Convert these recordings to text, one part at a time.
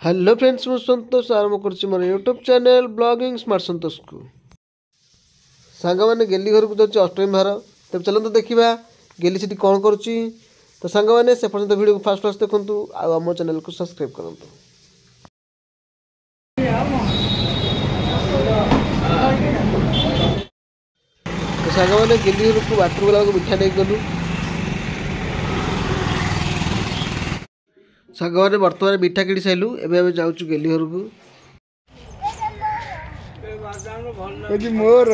Hello friends मु संतोष आरंभ कर मोर यूट्यूब चैनल ब्लॉगिंग स्मार्ट संतोष को सांग मैंने गेली घर को जाऊँ अष्टमी भार तब चलते देखा गेली से कौन करुच्ची तो सांग मैंने से पर्यंत वीडियो फास्ट फास्ट देखूँ आम चैनल को सब्सक्राइब करूँ। तो सांग मैंने गेली घर को बाटर गला मिठा नहीं गलु सांग मैंने बर्तमान मिठा किणी सारू एवं जाऊँ गेली घर को मोर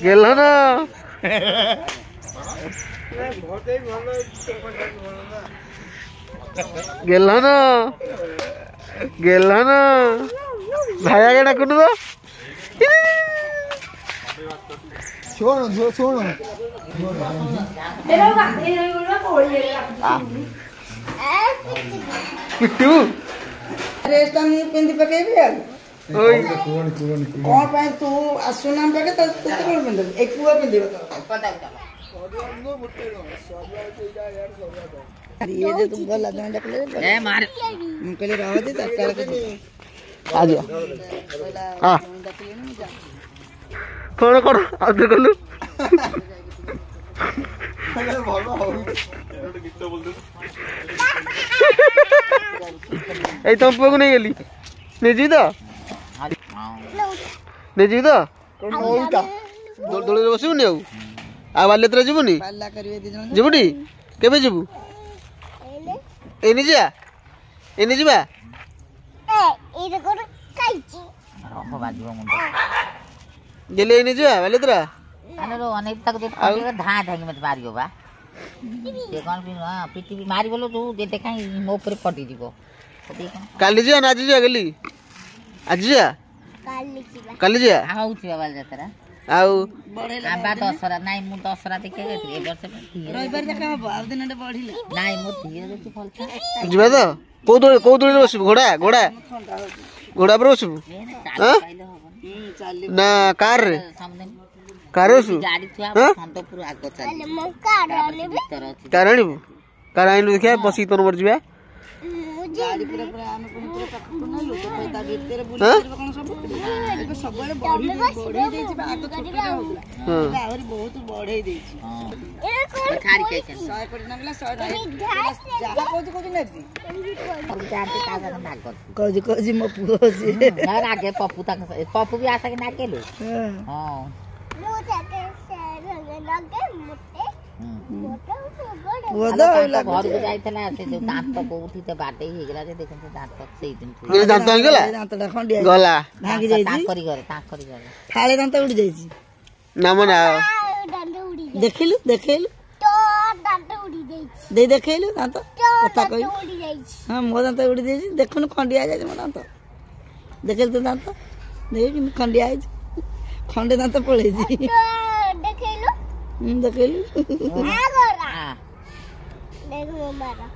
गेल ना गेल ना गेल ना भाया के डाकुन तो छोड़ छोड़ किट्टू अरे पिंधि पकेबी कौन पाए तू आसुना पके तो तू कौन पिंधि एक पुआ पिंधि ये जो तुम गला दे डकले ए मार हम कहले रह दे तत्काल के आ जा हां कौन कौन आ देखलु ए तुम पुआ को नहीं गेली नहीं जी तो नहीं जी तो दौड़ बसबुनि आ बालेत्र जीवनी जीवनी केबे जीवु एनी जा एनी जीवा गेले एनी जीवा बालेत्र अनेरो अनेक तक दे धा धागी मत मारियो बा से कोन भी पीटी भी मारी बोलो तू जे देखाई मो ऊपर पटी जीवो काली जीवा ना जीवा गेली आज जा काली जीवा आउ छी बाबा जतरा आउ आबा दसरा नाइ मु दसरा देखे गए ए वर्ष रविवार देखा हबो आ दिन डे बढ़िले नाइ मु थिए जे फलता जीवा तो को दौड़ बसबु घोड़ा घोड़ा घोड़ा पर बसबु हां ना कार रे कार बसबु गाड़ी थुआ संतपुर आगो चल कार आनिबु कार आइनु देखिया बसी तोर मर जीवा गाड़ी पूरा पूरा आन पूरा पकड़ ना लोग तो ता भीतर बुली कर कोन सब ए सब बड़े बढ़ी देछि आगो छोटे होगला आहुरी बहुत बढ़े देछि हां खारी के 100 कोटी नगला 100 जागा कोज नेबी जानते कागा नाग कोज मो पुओ से यार आगे पप्पू तक पप्पू भी आसा के ना के लो हां मु जाके से लगे मोटे वो तो घर को जाइतला से जो दांत को उठी ते बाटे ही गेला जे देखन से दांत सेई दिन ये दांत गेला दांत खंडिया गला भागी जाई ताक करी गले फाळे दांत उड़ी जाई ना मना दंड उड़ी देखिलु तो दंड उड़ी जाई दे देखिलु दांत कथा कहि उड़ी जाई हां मो दांत उड़ी जाई देखुन खंडिया जाई मो दांत देखिल तो दांत देख खंडिया आई खंडे दांत पळे जी देखेलु देखिलु हां देखो मारा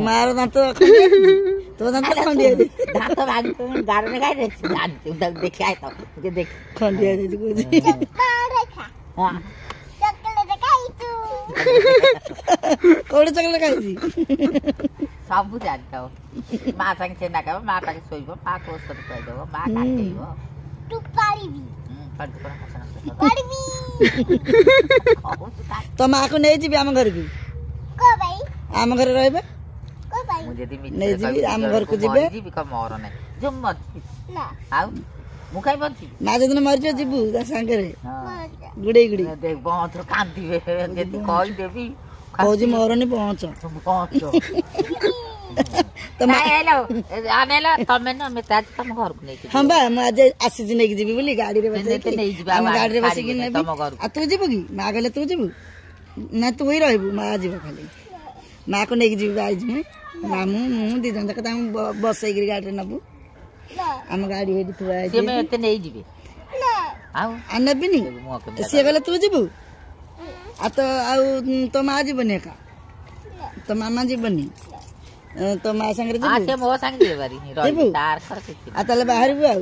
मारो दांत तो दांत खंडिया दांत भाग गार में गाय दांत देखि आय तो देख खंडिया जी को पारे खा हां चॉकलेट खाई तू कोड़े चॉकलेट खाई जी सब जानता मां संग से ना का मां का सोइबो मां को सब कह देबो मां का केबो तू पारीबी पड़ पारीबी तो मां को नहीं जीबी हम घर की को भाई हम घर रहबे को भाई मुझे दी नहीं जीबी हम घर को जीबे जीबी का मोर नै जो मत ना आउ मुखाई बंती ना जदन मर जो जीबू ता संगे रे हां गुड़े गुड़ी देख बहुत कांदी जेती कहि देबी फौजी मोरनी पहुंच तो मैं हेलो आनेला तमे न मैं ताज तम घर को नहीं हम बा हम आज आसी जी नहीं जीबी बोली गाड़ी रे बस नहीं जीबा हम गाड़ी रे बस कि नहीं तम घर आ तू जीबू की मां गले तू जीबू ना तू ही रहबू मां जीबू खाली मां को नहीं जीबू आज में मामू मु दी जन तक हम बस गिर गाड़ी रे नबू हम गाड़ी हेडी थुआ आई से मैं एते नहीं जीबे ना आउ अनबी नहीं से गले तू जीबू आ तो आउ तो मां जीबने का तो मामा जीबनी तो मां संग रे जीबू आ से मो संग जेबारी रही तार कर के आ तले बाहर भी आउ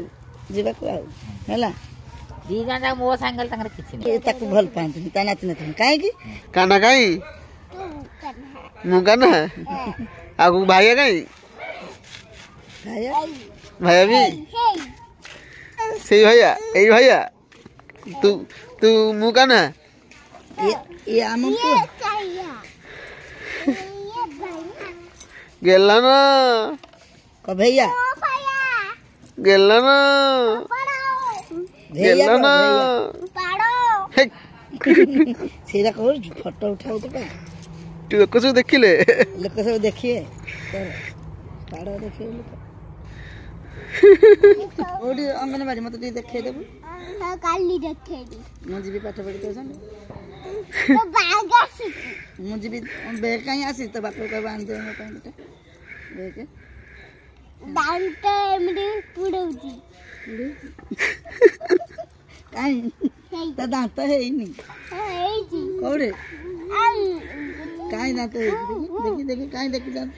जीबा को आउ हैला दी जाना मो सांगल तंगरे किछि नै ताकू भल पांत ता नाच नाच काहे की काना काई मु काना आगु भाई काई ଭାଇଆ ଭାଇଆ ବି ସେଇ ଭାଇଆ ଏଇ ଭାଇଆ ତୁ ତୁ ମୁଁ କାହ୍ନା ଇଏ ଆମ ପୁଅ गेला ना କ ଭैया गेला ना ଭैया गेला ना हे ସେଇଟା କରୁଛୁ ଫଟୋ ଉଠାଉଛୁ ପା तू लोक सब देखिले ଲୋକ ସବୁ ଦେଖିବେ ପାଡ଼ ଦେଖିବେ ଲୋକ କୋଉଠି ଅଙ୍ଗନବାଡ଼ି ମତେ ଟିକେ ଦେଖେଇଦେବୁ କାଲି ଦେଖେଇବି ମୁଁ ଯିବି ପାଠ ପଢ଼ି ତୋ ସାଙ୍ଗେ ତ ବାଗ ଆସିଛି ମୁଁ ଯିବି ବେଗ କାହିଁ ଆସିଛି ତୋ ବାପା କହିବ ଆଣିଦେବେ ମୋ ପାଇଁ ଗୋଟେ ବେଗ ଦାନ୍ତ ଏମିତି ପୁଡ଼ଉଛି କାହିଁ ତା ଦାନ୍ତ ହେଇନି ହେଇଛି କୋଉଠି କାହିଁ ଦାନ୍ତ ହେଇଛି ଦେଖି ଦେଖି କାହିଁ ଦେଖି ଦାନ୍ତ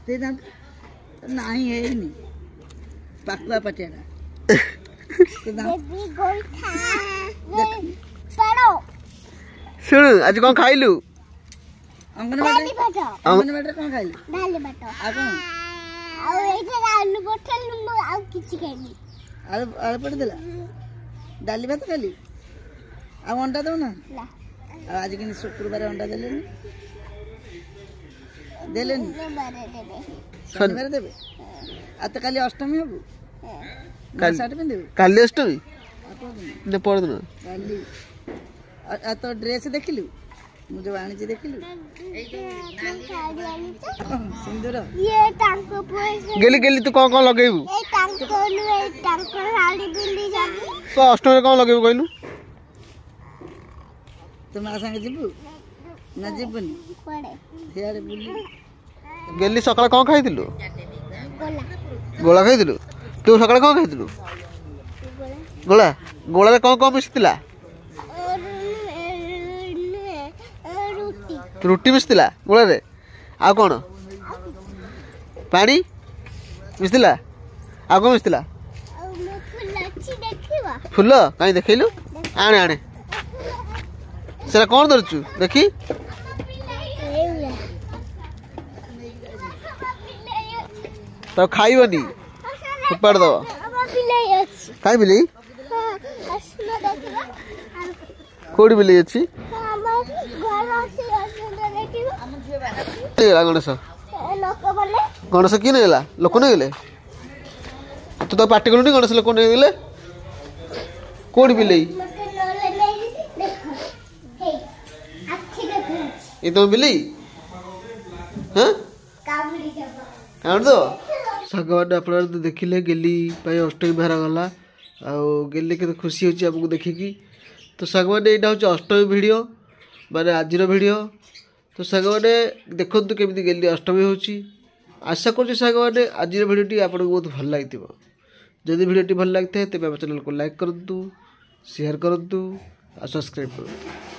ସେଇ ଦାନ୍ତ ନାହିଁ ହେଇନି ପାକୁଆ ପାଟିଆଟା ତୋ ଦାନ୍ତ ଦେବି ଗୋଇଠା ପାଡ଼ सुन आज कौन खाइलु ଅଙ୍ଗନବାଡ଼ି ଡାଲି ଭାତ ଅଙ୍ଗନବାଡ଼ିରେ କ'ଣ ଖାଇଲୁ ଡାଲି ଭାତ ଆଉ କ'ଣ ଆଉ ଏଇଟା ଆଳୁ ପଠେଇଲୁ ମୁଁ ଆଉ କିଛି ଖାଇନି ଆଳୁ ଆଳୁ ପଡ଼ିଦେଲା ଡାଲି ଭାତ ଖାଇଲି ଆଉ ଅଣ୍ଡା ଦେଉନା ନା ଆଉ ଆଜି କିନ୍ତୁ ଶୁକ୍ରବାର ଅଣ୍ଡା ଦେଲେନି ଦେଲେନି ବାରେ ଦେବେ ଶନିବାର ଦେବେ ଆଉ ତ କାଲି ଅଷ୍ଟମୀ ହବୁ ନୂଆ ସାର୍ଟ ପିନ୍ଧିବୁ काली अष्टमी ଆଉ କୋଉଦିନ? ने परदिन କାଲି ଆଉ ତୋ ଡ୍ରେସ୍ ଦେଖିଲୁ ମୁଁ ଯେଉଁ ଆଣିଛି ଦେଖିଲୁ ଶାଢ଼ୀ ଆଣିଛ ସିନ୍ଦୁର ଇଏ ତାଙ୍କ ପଇସା गेली गेली तू कौन कौन लगेबू ଏଇ ତାଙ୍କ ଶାଢ଼ୀ ପିନ୍ଧିଛନ୍ତି तो अष्टमी कौन लगेबू कहलु ତୁ ମା ସାଙ୍ଗେ ଯିବୁ ନା ଯିବୁନି କୁଆଡ଼େ ସିଆଡ଼େ ବୁଲି गेली सकाळ कौन खाइथिलु ଗୋଲା गोला खाइथिलु तू सकाळ कौन खाइथिलु गोला गोला रे कौन कौन मिसितिला ରୁଟି रुटी मिसितिला गोला रे आ कोन पानी मिसितिला आ कोन मिसितिला ଆଉ ମୋ ଫୁଲ ଅଛି ଦେଖିବା फुल काई देखैलु आणे आणे सेरा कौन धरचु देखी ଏଇଗୁଡ଼ା तो खाइबनी फोपाड़ दो ଆମ ବିଲେଇ ଅଛି काई बिली ଆସୁନ ଦେଖିବା कोडी बिली अछि ଆମ ଘର ଅଛି ଆସୁନ ଦେଖିବା नेला गणेश ଲୋକମାନେ गणेश की नेला लोक ने गेले तू तो पार्टी कलुनी गणेश लोक ने गेले कोडी बिली ମତେ ନହେଲେ ନେଇ ଦେଖ ହେଇ ଆଖି ଦେଖୁଛି ये तो बिली हां କାମୁଡ଼ି ଦେବ आउट दो सागवान आप देखिले गेली अष्टमी बेहरा गला गेली के खुशी होची आपको देखिकी तो सागवान यहाँ हूँ अष्टमी भिडियो माने आज भिडियो तो सागवान देखु केमी गेली अष्टमी होची आशा करुँच सागवान आज भिडियोटी आपको बहुत भल लगी जदि भिडियोटी भल लगी है तेज चैनल को लाइक करूँ शेयर करूँ और सब्सक्राइब करूँ।